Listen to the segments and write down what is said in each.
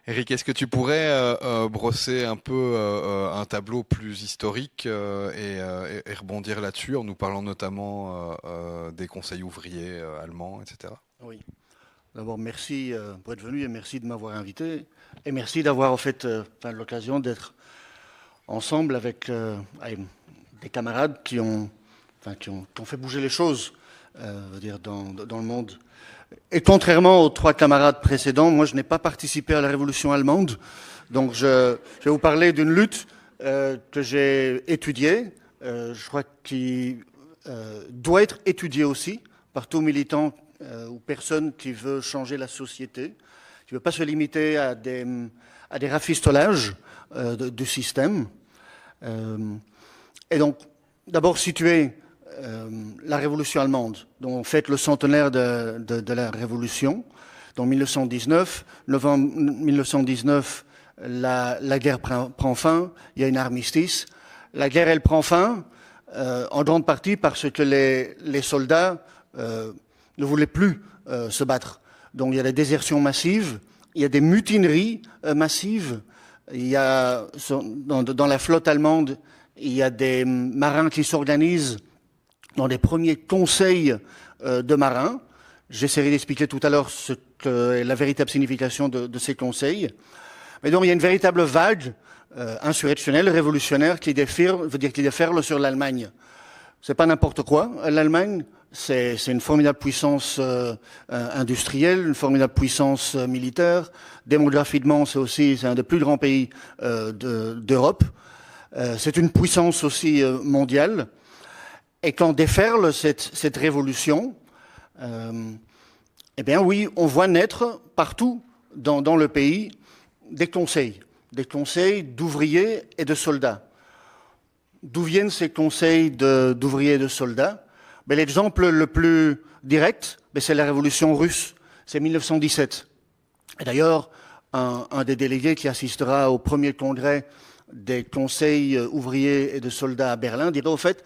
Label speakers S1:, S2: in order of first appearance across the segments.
S1: Eric, est-ce que tu pourrais brosser un peu un tableau plus historique et rebondir là-dessus en nous parlant notamment des conseils ouvriers allemands, etc.
S2: Oui. D'abord, merci pour être venu et merci de m'avoir invité. Et merci d'avoir en fait l'occasion d'être ensemble avec des camarades qui ont fait bouger les choses dans le monde. Et contrairement aux trois camarades précédents, moi je n'ai pas participé à la révolution allemande. Donc je vais vous parler d'une lutte que j'ai étudiée. Je crois qu'il doit être étudiée aussi par tout militant ou personne qui veut changer la société, qui ne veut pas se limiter à des rafistolages du système. Et donc, d'abord situer la révolution allemande, dont on fête le centenaire de la révolution. Donc 1919, novembre 1919, la guerre prend fin, il y a une armistice. La guerre, elle prend fin en grande partie parce que les soldats ne voulaient plus se battre. Donc il y a des désertions massives, il y a des mutineries massives, il y a, dans la flotte allemande, il y a des marins qui s'organisent dans les premiers conseils de marins. J'essaierai d'expliquer tout à l'heure ce que est la véritable signification de ces conseils. Mais donc il y a une véritable vague insurrectionnelle, révolutionnaire, qui déferle sur l'Allemagne. C'est pas n'importe quoi. L'Allemagne, c'est une formidable puissance industrielle, une formidable puissance militaire. Démographiquement, c'est un des plus grands pays d'Europe. C'est une puissance aussi mondiale. Et quand déferle cette révolution, eh bien oui, on voit naître partout dans le pays des conseils d'ouvriers et de soldats. D'où viennent ces conseils d'ouvriers et de soldats? L'exemple le plus direct, c'est la révolution russe, c'est 1917. Et d'ailleurs, un des délégués qui assistera au premier congrès des conseils ouvriers et de soldats à Berlin dira au fait,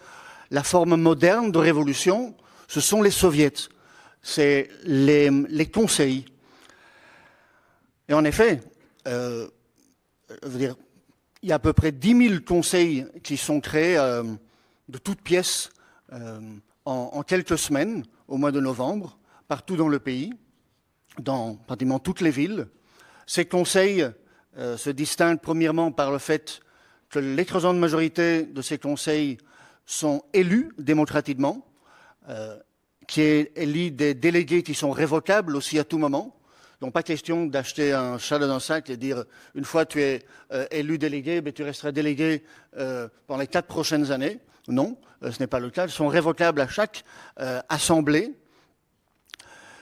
S2: la forme moderne de révolution, ce sont les soviets, c'est les conseils. Et en effet, il y a à peu près 10 000 conseils qui sont créés de toutes pièces en quelques semaines, au mois de novembre, partout dans le pays, dans pratiquement toutes les villes. Ces conseils se distinguent premièrement par le fait que l'écrasante majorité de ces conseils sont élus démocratiquement, qui élit des délégués qui sont révocables aussi à tout moment. Donc pas question d'acheter un chat dans un sac et dire une fois tu es élu délégué, tu resteras délégué pendant les 4 prochaines années. Non, ce n'est pas le cas. Ils sont révocables à chaque assemblée.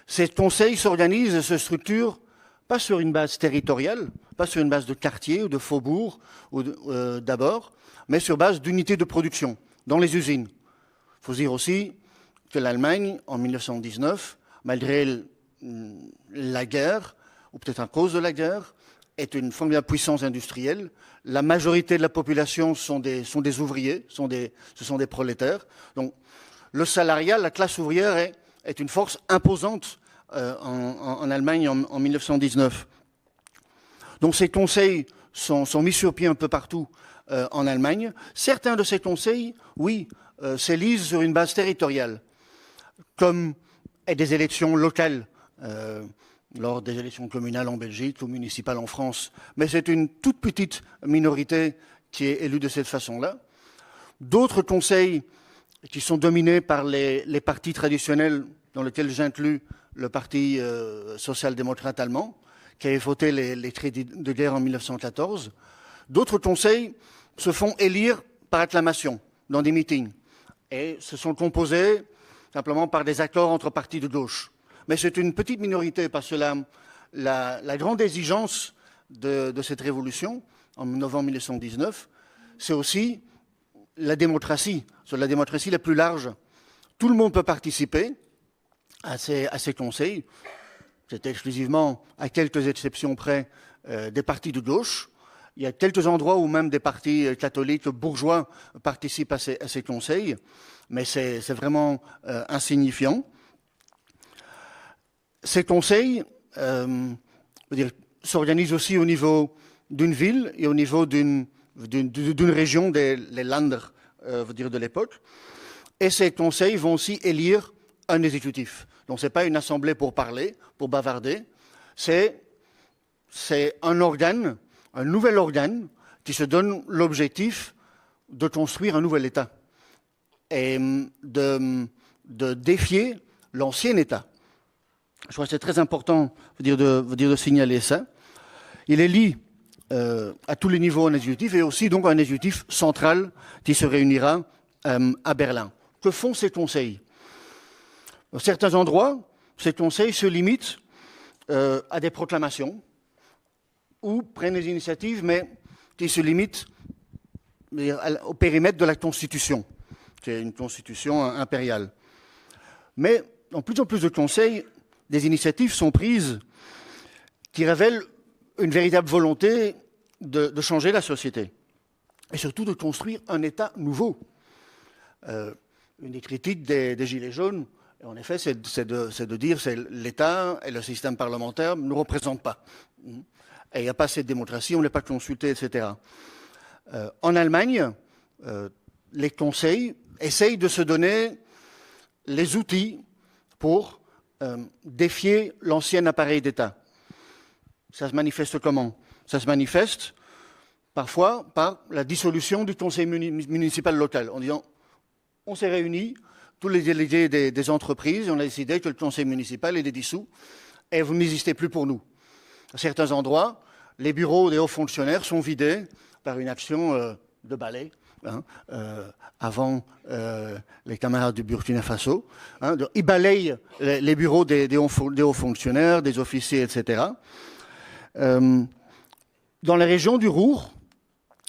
S2: Ces conseils s'organisent et se structurent pas sur une base territoriale, pas sur une base de quartier ou de faubourg d'abord, mais sur base d'unités de production dans les usines. Il faut dire aussi que l'Allemagne, en 1919, malgré la guerre, ou peut-être à cause de la guerre, est une formidable puissance industrielle. La majorité de la population sont des ouvriers, ce sont des prolétaires. Donc le salariat, la classe ouvrière est une force imposante en Allemagne en 1919. Donc ces conseils sont mis sur pied un peu partout en Allemagne. Certains de ces conseils, oui, s'élisent sur une base territoriale, comme des élections locales, lors des élections communales en Belgique ou municipales en France. Mais c'est une toute petite minorité qui est élue de cette façon-là. D'autres conseils qui sont dominés par les partis traditionnels, dans lesquels j'inclus le Parti social-démocrate allemand, qui avait voté les traités de guerre en 1914. D'autres conseils se font élire par acclamation dans des meetings et se sont composés simplement par des accords entre partis de gauche. Mais c'est une petite minorité parce que la grande exigence de cette révolution, en novembre 1919, c'est aussi la démocratie, sur la démocratie la plus large. Tout le monde peut participer à ces conseils. C'est exclusivement, à quelques exceptions près, des partis de gauche. Il y a quelques endroits où même des partis catholiques bourgeois participent à ces conseils, mais c'est vraiment insignifiant. Ces conseils s'organise aussi au niveau d'une ville et au niveau d'une région, les Länder, dire de l'époque. Et ces conseils vont aussi élire un exécutif. Donc ce n'est pas une assemblée pour parler, pour bavarder, c'est un organe, un nouvel organe qui se donne l'objectif de construire un nouvel État et de défier l'ancien État. Je crois que c'est très important de signaler ça. Il élit à tous les niveaux un exécutif et aussi donc un exécutif central qui se réunira à Berlin. Que font ces conseils? Dans certains endroits, ces conseils se limitent à des proclamations ou prennent des initiatives, mais qui se limitent au périmètre de la Constitution, qui est une constitution impériale. Mais en plus de conseils, des initiatives sont prises qui révèlent une véritable volonté de changer la société et surtout de construire un État nouveau. Une des critiques des Gilets jaunes, en effet, c'est de dire que l'État et le système parlementaire ne nous représentent pas. Et il n'y a pas cette démocratie, on n'est pas consulté, etc. En Allemagne, les conseils essayent de se donner les outils pour défier l'ancien appareil d'État. Ça se manifeste comment? Ça se manifeste parfois par la dissolution du conseil municipal local, en disant on s'est réunis, tous les délégués des entreprises, et on a décidé que le conseil municipal est dissous et vous n'existez plus pour nous. À certains endroits, les bureaux des hauts fonctionnaires sont vidés par une action de balai, avant les camarades du Burkina Faso. Ils balayent les bureaux des hauts fonctionnaires, des officiers, etc. Dans les régions du Ruhr,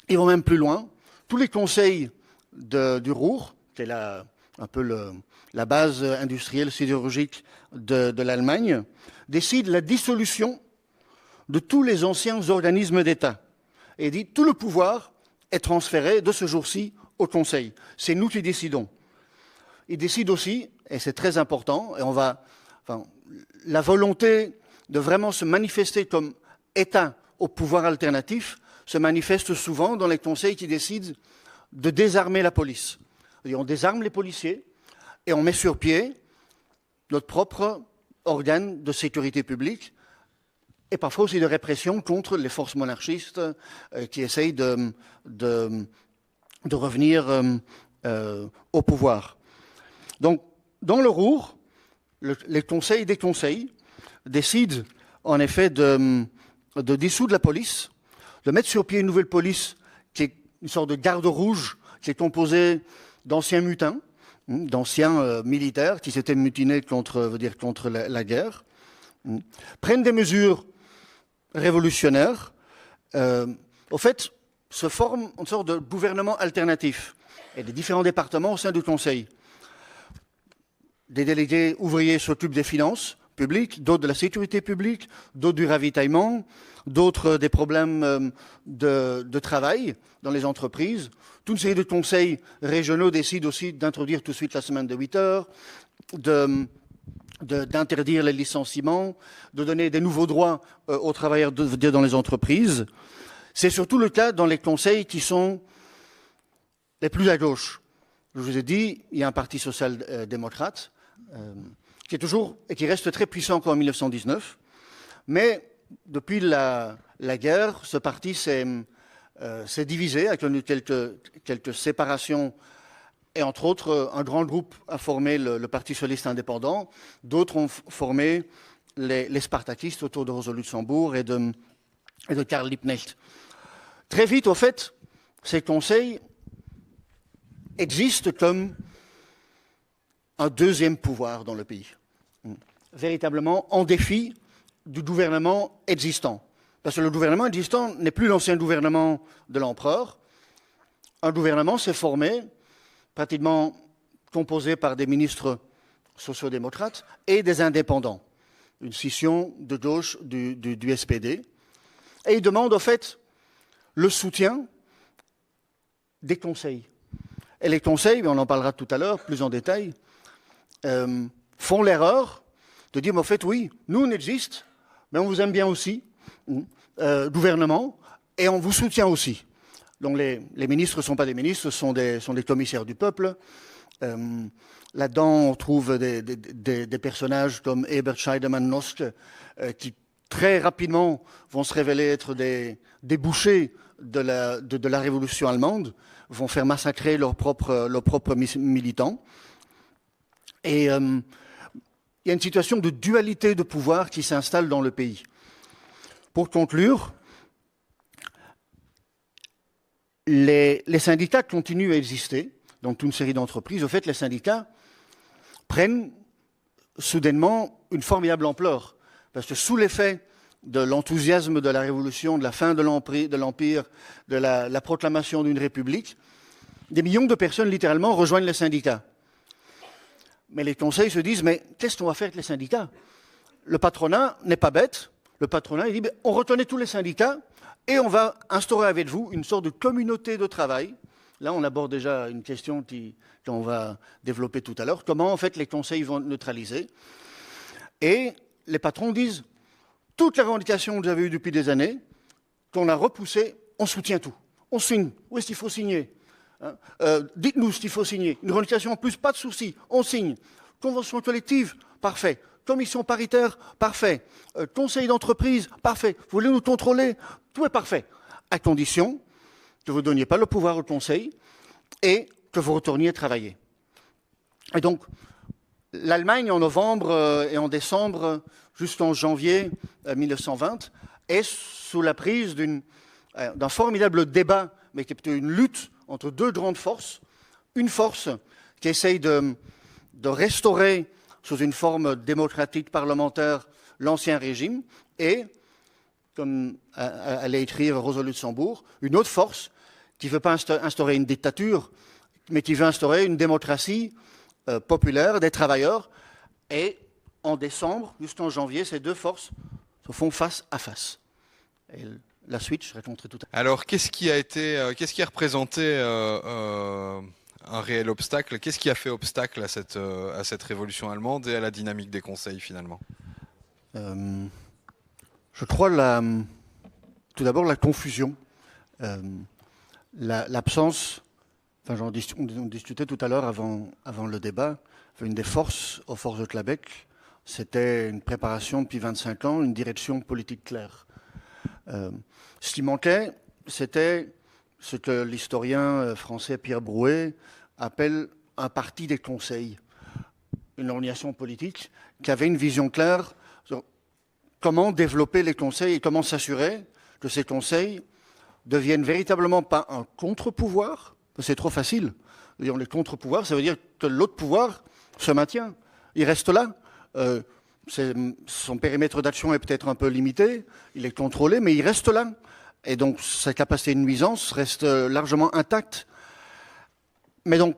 S2: ils vont même plus loin. Tous les conseils du Ruhr, qui est un peu la base industrielle sidérurgique de l'Allemagne, décident la dissolution de tous les anciens organismes d'État. Et dit tout le pouvoir est transféré de ce jour-ci au Conseil. C'est nous qui décidons. Ils décident aussi, et c'est très important, et la volonté de vraiment se manifester comme État au pouvoir alternatif se manifeste souvent dans les conseils qui décident de désarmer la police. On désarme les policiers et on met sur pied notre propre organe de sécurité publique et parfois aussi de répression contre les forces monarchistes qui essayent de revenir au pouvoir. Donc, dans le Ruhr, les conseils des conseils décident en effet de dissoudre la police, de mettre sur pied une nouvelle police qui est une sorte de garde rouge qui est composée d'anciens mutins, d'anciens militaires qui s'étaient mutinés contre la guerre, prennent des mesures révolutionnaires. Au fait, se forme une sorte de gouvernement alternatif et des différents départements au sein du Conseil. Des délégués ouvriers s'occupent des finances publiques, d'autres de la sécurité publique, d'autres du ravitaillement, d'autres des problèmes de travail dans les entreprises. Toute une série de conseils régionaux décident aussi d'introduire tout de suite la semaine de 8 heures, d'interdire les licenciements, de donner des nouveaux droits aux travailleurs dans les entreprises. C'est surtout le cas dans les conseils qui sont les plus à gauche. Je vous ai dit, il y a un parti social-démocrate qui est toujours et qui reste très puissant encore en 1919, mais depuis la guerre, ce parti s'est divisé, a connu quelques séparations, et entre autres, un grand groupe a formé le Parti socialiste indépendant, d'autres ont formé les spartakistes autour de Rosa Luxembourg et de Karl Liebknecht. Très vite, au fait, ces conseils existent comme un deuxième pouvoir dans le pays, véritablement en défi du gouvernement existant. Parce que le gouvernement existant n'est plus l'ancien gouvernement de l'empereur. Un gouvernement s'est formé, pratiquement composé par des ministres sociodémocrates et des indépendants, une scission de gauche du SPD. Et il demande, au fait, le soutien des conseils. Et les conseils, on en parlera tout à l'heure, plus en détail, font l'erreur de dire, mais en fait, oui, nous, on existe, mais on vous aime bien aussi, gouvernement, et on vous soutient aussi. Donc les ministres ne sont pas des ministres, ce sont des commissaires du peuple. Là-dedans, on trouve des personnages comme Ebert Scheidemann-Noske, qui très rapidement vont se révéler être des bouchers de la révolution allemande, vont faire massacrer leurs propres militants. Et il y a une situation de dualité de pouvoir qui s'installe dans le pays. Pour conclure, les syndicats continuent à exister dans toute une série d'entreprises. Au fait, les syndicats prennent soudainement une formidable ampleur. Parce que sous l'effet de l'enthousiasme de la Révolution, de la fin de l'Empire, de la proclamation d'une république, des millions de personnes littéralement rejoignent les syndicats. Mais les conseils se disent, mais qu'est-ce qu'on va faire avec les syndicats? Le patronat n'est pas bête. Le patronat, il dit, on reconnaît tous les syndicats et on va instaurer avec vous une sorte de communauté de travail. Là, on aborde déjà une question qu'on va développer tout à l'heure. Comment, en fait, les conseils vont neutraliser? Et les patrons disent, toutes les revendications que vous avez eues depuis des années, qu'on a repoussées, on soutient tout. On signe. Où est-ce qu'il faut signer? Dites-nous ce qu'il faut signer. Une revendication en plus, pas de souci, on signe. Convention collective, parfait. Commission paritaire, parfait. Conseil d'entreprise, parfait. Vous voulez nous contrôler? Tout est parfait. À condition que vous ne donniez pas le pouvoir au conseil et que vous retourniez travailler. Et donc, l'Allemagne, en novembre et en décembre, jusqu'en janvier 1920, est sous la prise d'un formidable débat, mais qui est plutôt une lutte entre deux grandes forces. Une force qui essaye de restaurer sous une forme démocratique parlementaire l'ancien régime et, comme allait écrire Rosa Luxembourg, une autre force qui ne veut pas instaurer une dictature, mais qui veut instaurer une démocratie populaire des travailleurs. Et en décembre jusqu'en janvier, ces deux forces se font face à face. Et la suite, je raconterai tout à l'heure.
S1: Alors, qu'est-ce qui a représenté un réel obstacle? Qu'est-ce qui a fait obstacle à cette révolution allemande et à la dynamique des conseils, finalement?
S2: Je crois tout d'abord la confusion, l'absence, enfin, on discutait tout à l'heure avant le débat, une des forces aux forces de Clabec, c'était une préparation depuis 25 ans, une direction politique claire. Ce qui manquait, c'était ce que l'historien français Pierre Brouet appelle un parti des conseils, une organisation politique qui avait une vision claire sur comment développer les conseils et comment s'assurer que ces conseils deviennent véritablement pas un contre-pouvoir, c'est trop facile. Les contre-pouvoirs, ça veut dire que l'autre pouvoir se maintient, il reste là. Son périmètre d'action est peut-être un peu limité, il est contrôlé, mais il reste là. Et donc, sa capacité de nuisance reste largement intacte. Mais donc,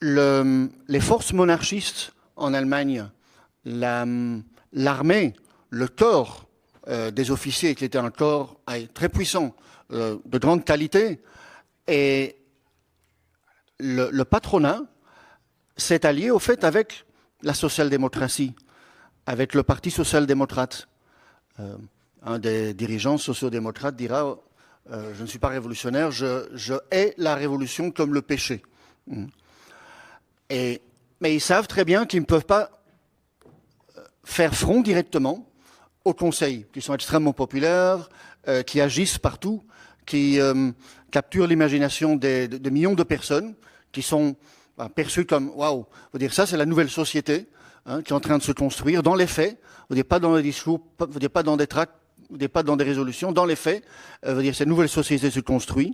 S2: les forces monarchistes en Allemagne, l'armée, le corps des officiers, qui était un corps très puissant, de grande qualité, et le patronat s'est allié, au fait, avec la social-démocratie, avec le Parti social-démocrate. Un des dirigeants sociodémocrates dira « Je ne suis pas révolutionnaire, je hais la révolution comme le péché. » Mais ils savent très bien qu'ils ne peuvent pas faire front directement aux conseils, qui sont extrêmement populaires, qui agissent partout, qui capturent l'imagination de millions de personnes, qui sont perçues comme « Waouh !» Vous dire ça, c'est la nouvelle société qui est en train de se construire dans les faits. Vous dire pas dans les discours, vous dire pas dans des tracts, vous dire pas dans des résolutions, dans les faits. Vous dire cette nouvelle société se construit.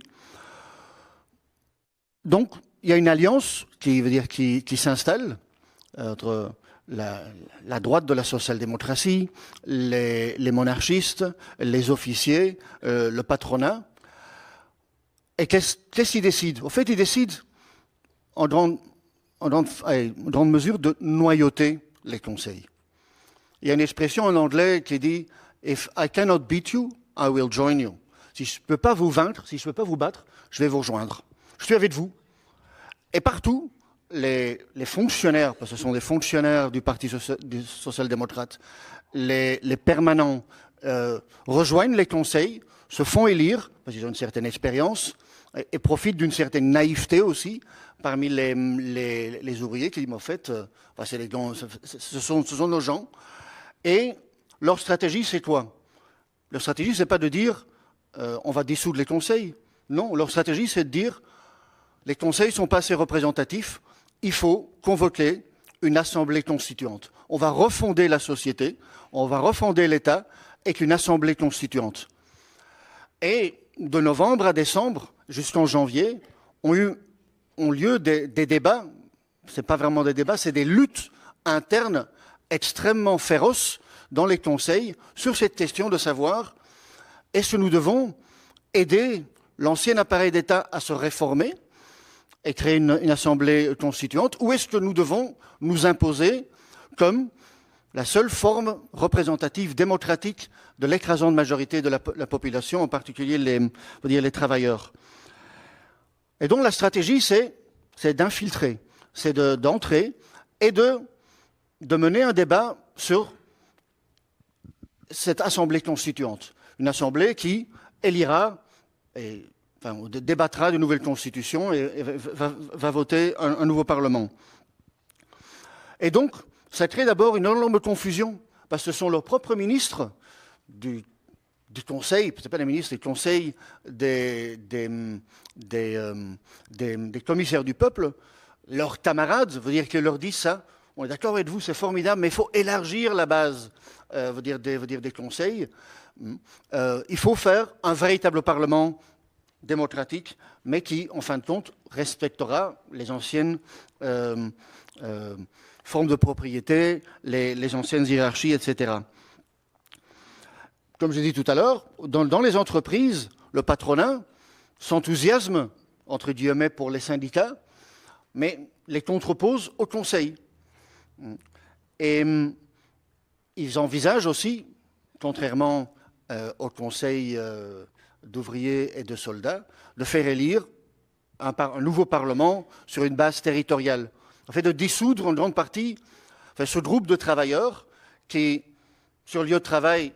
S2: Donc, il y a une alliance qui s'installe entre la droite de la social-démocratie, les monarchistes, les officiers, le patronat. Et qu'est-ce qu'ils décident? Au fait, ils décident en grande mesure de noyauter les conseils. Il y a une expression en anglais qui dit « If I cannot beat you, I will join you ». Si je ne peux pas vous vaincre, si je ne peux pas vous battre, je vais vous rejoindre. Je suis avec vous. Et partout, les fonctionnaires, parce que ce sont des fonctionnaires du Parti social-démocrate, les permanents, rejoignent les conseils, se font élire, parce qu'ils ont une certaine expérience, et profitent d'une certaine naïveté aussi parmi les ouvriers qui disent, en fait, ce sont nos gens. Et leur stratégie, c'est quoi? Leur stratégie, c'est pas de dire on va dissoudre les conseils. Non, leur stratégie, c'est de dire les conseils sont pas assez représentatifs, il faut convoquer une assemblée constituante. On va refonder la société, on va refonder l'État avec une assemblée constituante. Et de novembre à décembre, jusqu'en janvier, ont lieu des débats, c'est pas vraiment des débats, c'est des luttes internes extrêmement féroces dans les conseils sur cette question de savoir est-ce que nous devons aider l'ancien appareil d'État à se réformer et créer une assemblée constituante, ou est-ce que nous devons nous imposer comme la seule forme représentative démocratique de l'écrasante majorité de la population, en particulier les travailleurs. Et donc la stratégie, c'est d'infiltrer, c'est d'entrer et de mener un débat sur cette assemblée constituante. Une assemblée qui élira débattra de nouvelles constitutions et va voter un nouveau Parlement. Et donc, ça crée d'abord une énorme confusion, parce que ce sont leurs propres ministres du Conseil, ce n'est pas des ministres, des conseils des commissaires du peuple, leurs camarades, veut dire qu'ils leur disent ça, on est d'accord avec vous, c'est formidable, mais il faut élargir la base des conseils. Il faut faire un véritable Parlement démocratique, mais qui, en fin de compte, respectera les anciennes formes de propriété, les anciennes hiérarchies, etc. Comme j'ai dit tout à l'heure, dans les entreprises, le patronat s'enthousiasme, entre guillemets, pour les syndicats, mais les contrepose au Conseil. Et ils envisagent aussi, contrairement au Conseil d'ouvriers et de soldats, de faire élire un nouveau Parlement sur une base territoriale. En fait, de dissoudre en grande partie ce groupe de travailleurs qui, sur le lieu de travail,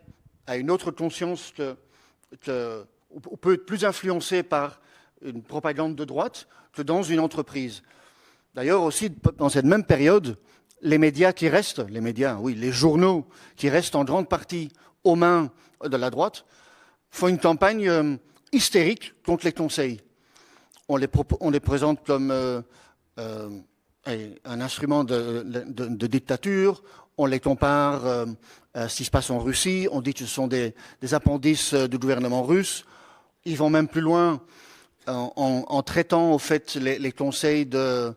S2: a une autre conscience ou peut être plus influencé par une propagande de droite que dans une entreprise. D'ailleurs, aussi, dans cette même période, les médias qui restent, les journaux qui restent en grande partie aux mains de la droite, font une campagne hystérique contre les conseils. On les présente comme un instrument de dictature, on les compare à ce qui se passe en Russie, on dit que ce sont des appendices du gouvernement russe. Ils vont même plus loin en traitant au fait les conseils de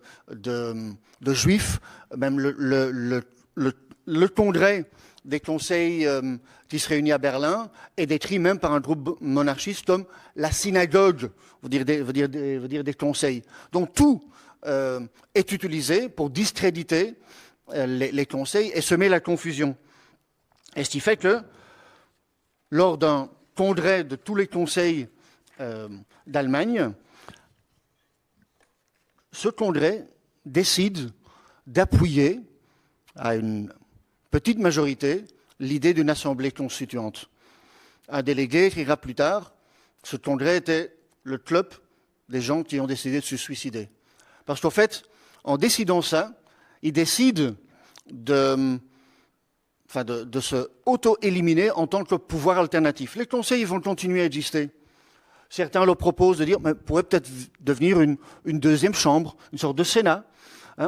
S2: juifs, même le congrès des conseils qui se réunit à Berlin est décrit même par un groupe monarchiste comme la synagogue, veut dire des conseils. Donc tout est utilisé pour discréditer les conseils et semer la confusion. Et ce qui fait que lors d'un congrès de tous les conseils d'Allemagne, ce congrès décide d'appuyer à une petite majorité l'idée d'une assemblée constituante. Un délégué écrira plus tard, ce congrès était le club des gens qui ont décidé de se suicider. Parce qu'en fait, en décidant ça, ils décident de se auto-éliminer en tant que pouvoir alternatif. Les conseils vont continuer à exister. Certains leur proposent de dire, mais pourrait peut-être devenir une deuxième chambre, une sorte de Sénat,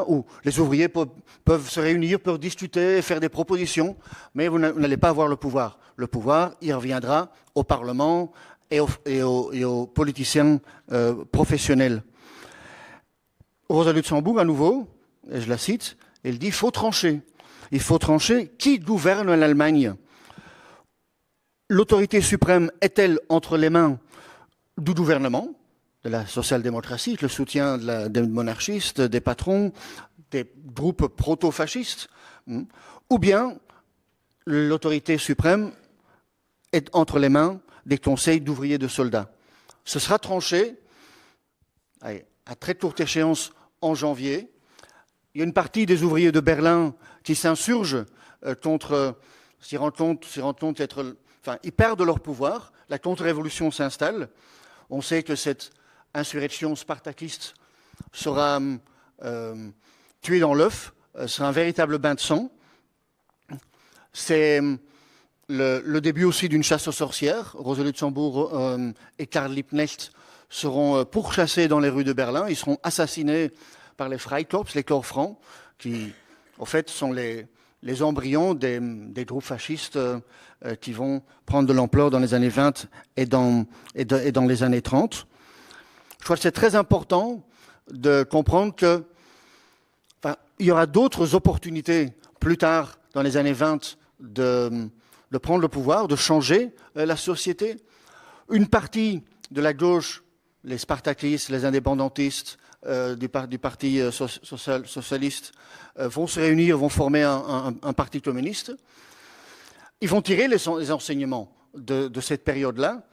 S2: où les ouvriers peuvent se réunir, peuvent discuter, faire des propositions, mais vous n'allez pas avoir le pouvoir. Le pouvoir, il reviendra au Parlement et aux politiciens professionnels. Rosa Luxembourg, à nouveau, et je la cite, elle dit « il faut trancher. Il faut trancher qui gouverne l'Allemagne. L'autorité suprême est-elle entre les mains du gouvernement, de la social-démocratie, le soutien des monarchistes, des patrons, des groupes proto-fascistes, ou bien l'autorité suprême est entre les mains des conseils d'ouvriers de soldats. Ce sera tranché à très courte échéance en janvier. Il y a une partie des ouvriers de Berlin qui s'insurgent contre, s'y rend compte être ils perdent leur pouvoir, la contre-révolution s'installe. On sait que cette insurrection spartakiste sera tuée dans l'œuf, sera un véritable bain de sang. C'est le début aussi d'une chasse aux sorcières. Rosa Luxembourg et Karl Liebknecht seront pourchassés dans les rues de Berlin. Ils seront assassinés par les Freikorps, les corps francs, qui en fait sont les embryons des groupes fascistes qui vont prendre de l'ampleur dans les années 20 et dans les années 30. Je crois que c'est très important de comprendre que il y aura d'autres opportunités plus tard dans les années 20 de prendre le pouvoir, de changer la société. Une partie de la gauche, les spartakistes, les indépendantistes du parti socialiste, vont se réunir, vont former un parti communiste. Ils vont tirer les enseignements de cette période-là,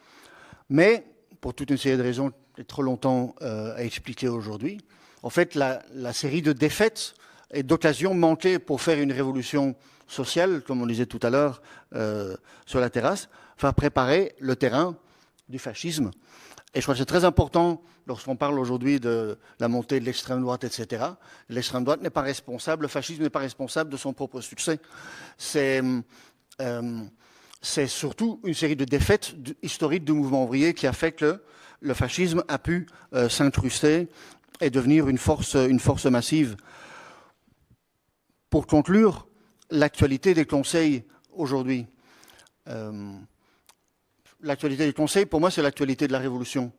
S2: mais pour toute une série de raisons, il y a trop longtemps à expliquer aujourd'hui. En fait, la série de défaites et d'occasions manquées pour faire une révolution sociale, comme on disait tout à l'heure sur la terrasse, va préparer le terrain du fascisme. Et je crois que c'est très important, lorsqu'on parle aujourd'hui de la montée de l'extrême droite, etc., l'extrême droite n'est pas responsable, le fascisme n'est pas responsable de son propre succès. C'est surtout une série de défaites historiques du mouvement ouvrier qui a fait que le fascisme a pu s'incruster et devenir une force massive. Pour conclure, l'actualité des conseils aujourd'hui. L'actualité des conseils, pour moi, c'est l'actualité de la Révolution.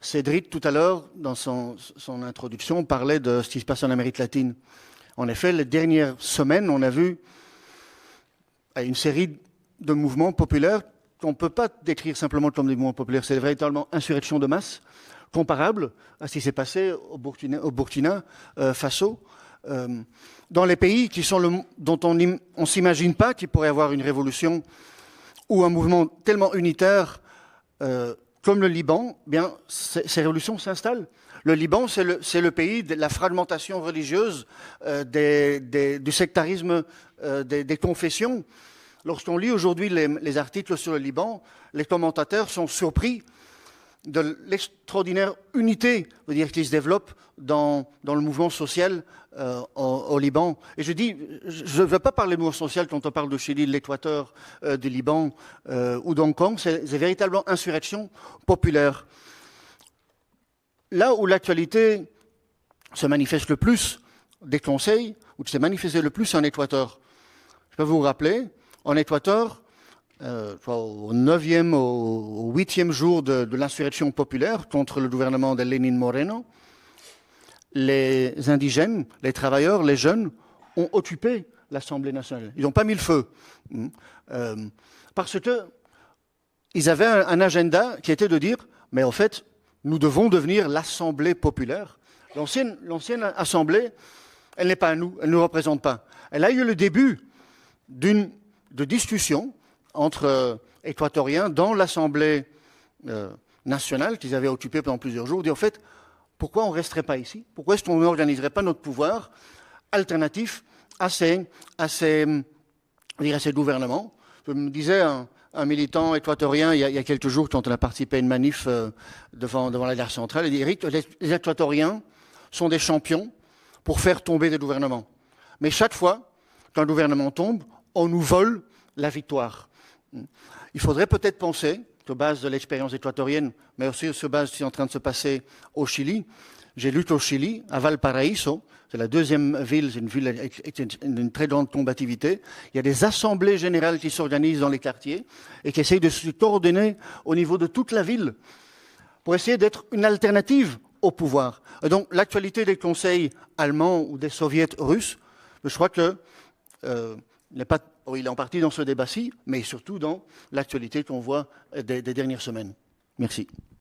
S2: Cédric, tout à l'heure, dans son introduction, parlait de ce qui se passe en Amérique latine. En effet, les dernières semaines, on a vu une série de mouvements populaires qu'on ne peut pas décrire simplement comme des mouvements populaires. C'est véritablement insurrection de masse, comparable à ce qui s'est passé au Burkina Faso. Dans les pays dont on ne s'imagine pas qu'il pourrait y avoir une révolution ou un mouvement tellement unitaire comme le Liban, bien, ces révolutions s'installent. Le Liban, c'est le pays de la fragmentation religieuse, du sectarisme des confessions. Lorsqu'on lit aujourd'hui les articles sur le Liban, les commentateurs sont surpris de l'extraordinaire unité, qui se développe dans le mouvement social au Liban. Et je dis, je ne veux pas parler de mouvement social quand on parle de Chili, de l'Équateur, du Liban ou d'Hong Kong, c'est véritablement insurrection populaire. Là où l'actualité se manifeste le plus des conseils, où s'est manifesté le plus en Équateur, je peux vous rappeler, en Équateur, au 9e, au 8e jour de l'insurrection populaire contre le gouvernement de Lénine Moreno, les indigènes, les travailleurs, les jeunes ont occupé l'Assemblée nationale. Ils n'ont pas mis le feu. Parce qu'ils avaient un agenda qui était de dire, mais en fait, nous devons devenir l'Assemblée populaire. L'ancienne Assemblée, elle n'est pas à nous, elle ne nous représente pas. Elle a eu le début de discussion entre équatoriens dans l'Assemblée nationale qu'ils avaient occupée pendant plusieurs jours. Dit en fait, pourquoi on ne resterait pas ici? Pourquoi est-ce qu'on n'organiserait pas notre pouvoir alternatif à ces gouvernements? Je me disais un militant équatorien il y a quelques jours quand on a participé à une manif devant la gare centrale, il dit Eric, les Équatoriens sont des champions pour faire tomber des gouvernements. Mais chaque fois qu'un gouvernement tombe, on nous vole la victoire. Il faudrait peut-être penser, sur base de l'expérience équatorienne, mais aussi sur base de ce qui est en train de se passer au Chili. J'ai lu qu'au Chili, à Valparaíso, c'est la deuxième ville, c'est une ville avec une très grande combativité. Il y a des assemblées générales qui s'organisent dans les quartiers et qui essayent de se coordonner au niveau de toute la ville pour essayer d'être une alternative au pouvoir. Et donc l'actualité des conseils allemands ou des soviets russes, je crois que il est en partie dans ce débat-ci, mais surtout dans l'actualité qu'on voit des dernières semaines. Merci.